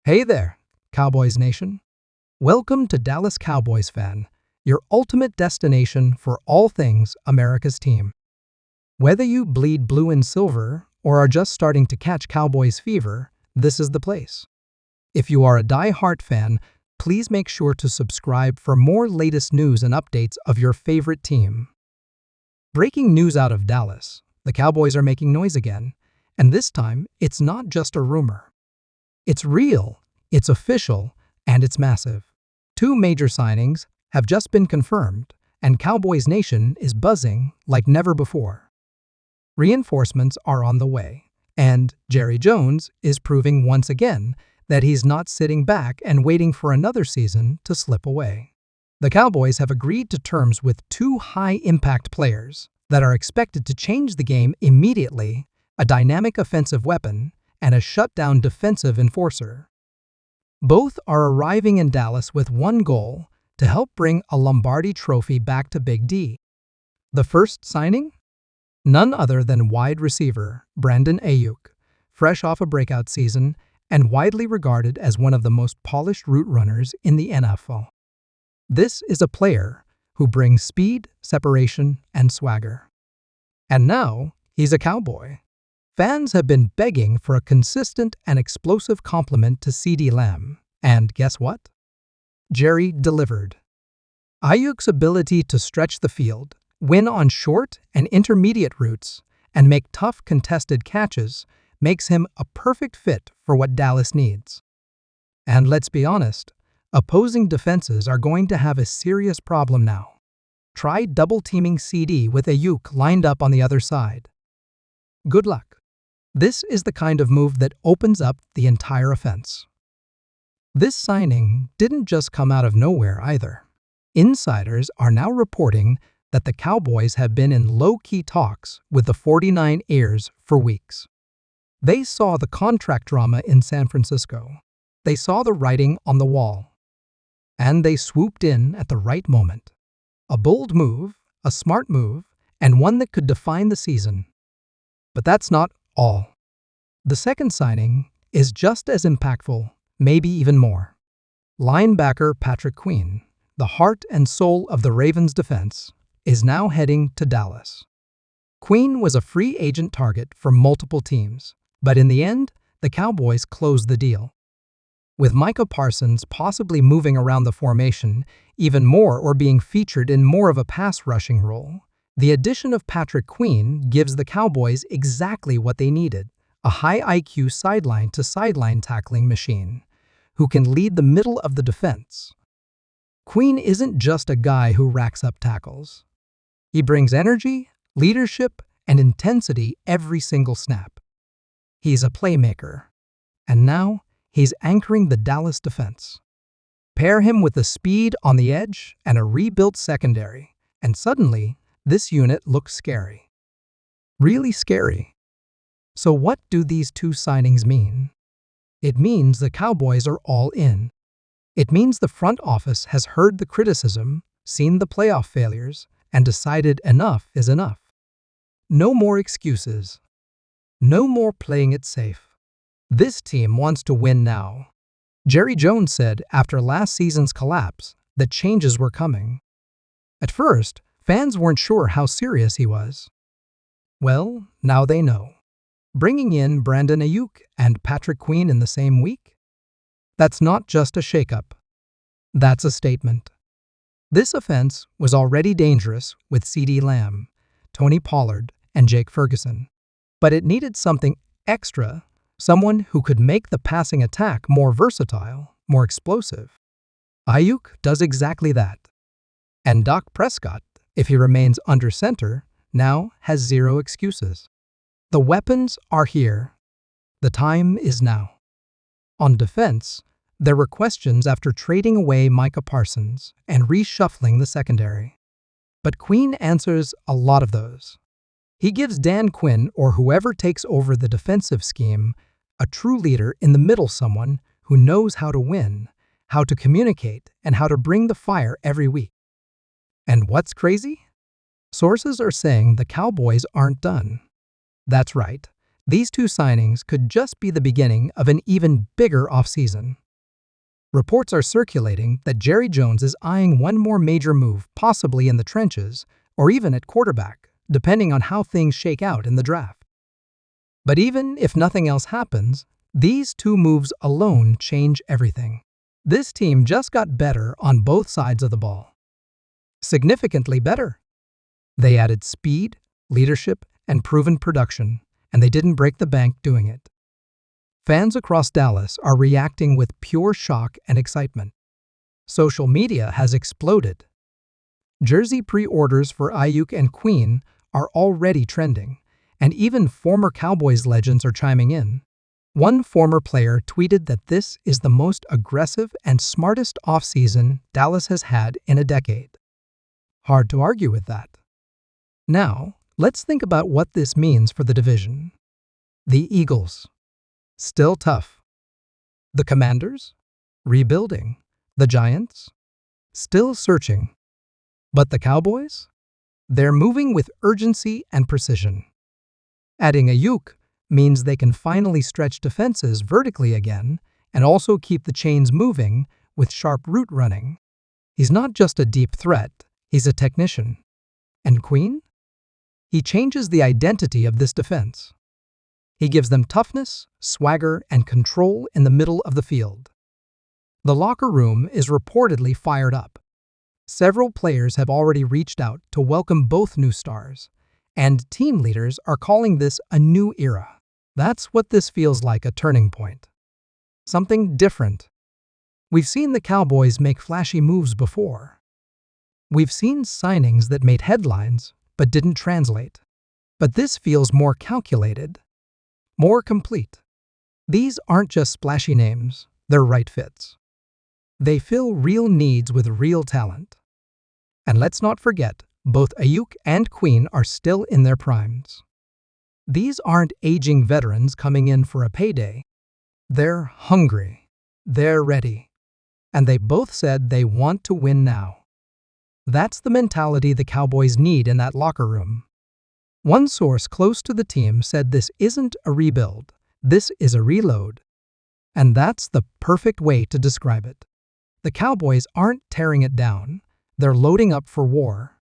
Hey there, Cowboys Nation. Welcome to Dallas Cowboys Fan, your ultimate destination for all things America's team. Whether you bleed blue and silver or are just starting to catch Cowboys fever, this is the place. If you are a die-hard fan, please make sure to subscribe for more latest news and updates of your favorite team. Breaking news out of Dallas, the Cowboys are making noise again, and this time it's not just a rumor. It's real, it's official, and it's massive. Two major signings have just been confirmed, and Cowboys Nation is buzzing like never before. Reinforcements are on the way, and Jerry Jones is proving once again that he's not sitting back and waiting for another season to slip away. The Cowboys have agreed to terms with two high-impact players that are expected to change the game immediately: a dynamic offensive weapon and a shutdown defensive enforcer. Both are arriving in Dallas with one goal: to help bring a Lombardi Trophy back to Big D. The first signing? None other than wide receiver Brandon Aiyuk, fresh off a breakout season and widely regarded as one of the most polished route runners in the NFL. This is a player who brings speed, separation, and swagger. And now, he's a Cowboy. Fans have been begging for a consistent and explosive complement to CeeDee Lamb, and guess what? Jerry delivered. Aiyuk's ability to stretch the field, win on short and intermediate routes, and make tough contested catches makes him a perfect fit for what Dallas needs. And let's be honest, opposing defenses are going to have a serious problem now. Try double-teaming CD with Aiyuk lined up on the other side. Good luck. This is the kind of move that opens up the entire offense. This signing didn't just come out of nowhere either. Insiders are now reporting that the Cowboys have been in low-key talks with the 49ers for weeks. They saw the contract drama in San Francisco. They saw the writing on the wall. And they swooped in at the right moment. A bold move, a smart move, and one that could define the season. But that's not all. The second signing is just as impactful, maybe even more. Linebacker Patrick Queen, the heart and soul of the Ravens' defense, is now heading to Dallas. Queen was a free agent target for multiple teams, but in the end, the Cowboys closed the deal. With Micah Parsons possibly moving around the formation even more or being featured in more of a pass-rushing role, the addition of Patrick Queen gives the Cowboys exactly what they needed: a high IQ sideline-to-sideline tackling machine who can lead the middle of the defense. Queen isn't just a guy who racks up tackles. He brings energy, leadership, and intensity every single snap. He's a playmaker, and now he's anchoring the Dallas defense. Pair him with the speed on the edge and a rebuilt secondary, and suddenly, this unit looks scary. Really scary. So what do these two signings mean? It means the Cowboys are all in. It means the front office has heard the criticism, seen the playoff failures, and decided enough is enough. No more excuses. No more playing it safe. This team wants to win now. Jerry Jones said after last season's collapse that changes were coming. At first, fans weren't sure how serious he was. Well, now they know. Bringing in Brandon Aiyuk and Patrick Queen in the same week? That's not just a shakeup. That's a statement. This offense was already dangerous with CeeDee Lamb, Tony Pollard, and Jake Ferguson. But it needed something extra, someone who could make the passing attack more versatile, more explosive. Aiyuk does exactly that. And Dak Prescott, if he remains under center, now has zero excuses. The weapons are here. The time is now. On defense, there were questions after trading away Micah Parsons and reshuffling the secondary. But Queen answers a lot of those. He gives Dan Quinn, or whoever takes over the defensive scheme, a true leader in the middle, someone who knows how to win, how to communicate, and how to bring the fire every week. And what's crazy? Sources are saying the Cowboys aren't done. That's right. These two signings could just be the beginning of an even bigger offseason. Reports are circulating that Jerry Jones is eyeing one more major move, possibly in the trenches or even at quarterback, depending on how things shake out in the draft. But even if nothing else happens, these two moves alone change everything. This team just got better on both sides of the ball. Significantly better. They added speed, leadership, and proven production, and they didn't break the bank doing it. Fans across Dallas are reacting with pure shock and excitement. Social media has exploded. Jersey pre-orders for Aiyuk and Queen are already trending, and even former Cowboys legends are chiming in. One former player tweeted that this is the most aggressive and smartest offseason Dallas has had in a decade. Hard to argue with that. Now, let's think about what this means for the division. The Eagles. Still tough. The Commanders? Rebuilding. The Giants? Still searching. But the Cowboys? They're moving with urgency and precision. Adding Aiyuk means they can finally stretch defenses vertically again and also keep the chains moving with sharp route running. He's not just a deep threat, he's a technician. And Queen? He changes the identity of this defense. He gives them toughness, swagger, and control in the middle of the field. The locker room is reportedly fired up. Several players have already reached out to welcome both new stars, and team leaders are calling this a new era. That's what this feels like, a turning point. Something different. We've seen the Cowboys make flashy moves before. We've seen signings that made headlines but didn't translate. But this feels more calculated, more complete. These aren't just splashy names, they're right fits. They fill real needs with real talent. And let's not forget, both Aiyuk and Queen are still in their primes. These aren't aging veterans coming in for a payday. They're hungry. They're ready. And they both said they want to win now. That's the mentality the Cowboys need in that locker room. One source close to the team said this isn't a rebuild, this is a reload. And that's the perfect way to describe it. The Cowboys aren't tearing it down, they're loading up for war.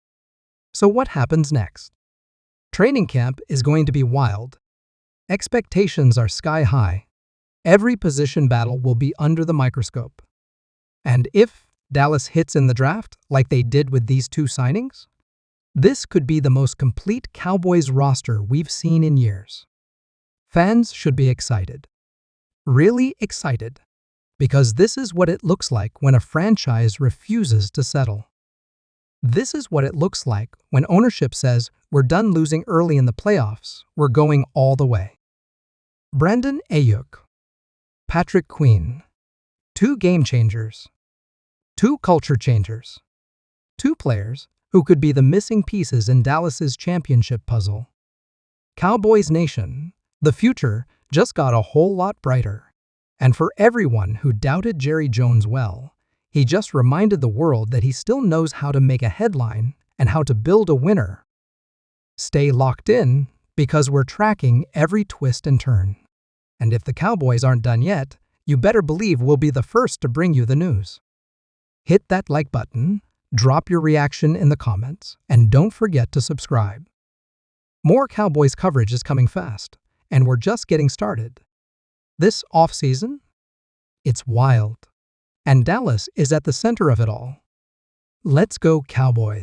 So what happens next? Training camp is going to be wild. Expectations are sky high. Every position battle will be under the microscope. And if Dallas hits in the draft, like they did with these two signings, this could be the most complete Cowboys roster we've seen in years. Fans should be excited. Really excited. Because this is what it looks like when a franchise refuses to settle. This is what it looks like when ownership says, we're done losing early in the playoffs, we're going all the way. Brandon Aiyuk, Patrick Queen, two game changers, two culture changers, two players who could be the missing pieces in Dallas's championship puzzle. Cowboys Nation, the future just got a whole lot brighter. And for everyone who doubted Jerry Jones, well, he just reminded the world that he still knows how to make a headline and how to build a winner. Stay locked in, because we're tracking every twist and turn. And if the Cowboys aren't done yet, you better believe we'll be the first to bring you the news. Hit that like button, drop your reaction in the comments, and don't forget to subscribe. More Cowboys coverage is coming fast, and we're just getting started. This offseason? It's wild. And Dallas is at the center of it all. Let's go Cowboys.